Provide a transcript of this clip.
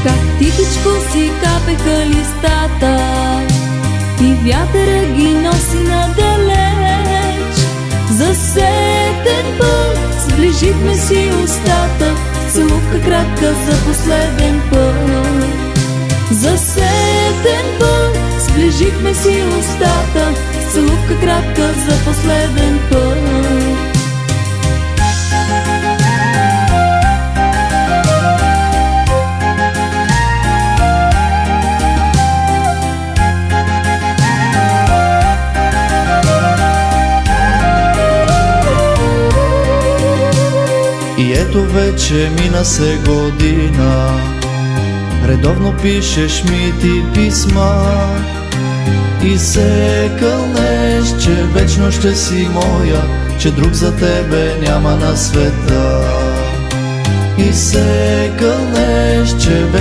Как тихичко си капеха листата и вятъра ги носи надалеч. За сетен път сближихме си устата, целувка кратка за последен път. За сетен път сближихме си устата, целувка кратка за последен път. И ето вече мина се година, редовно пишеш ми ти писма и се кълнеш, че вечно ще си моя, че друг за тебе няма на света. И се кълнеш, че вечно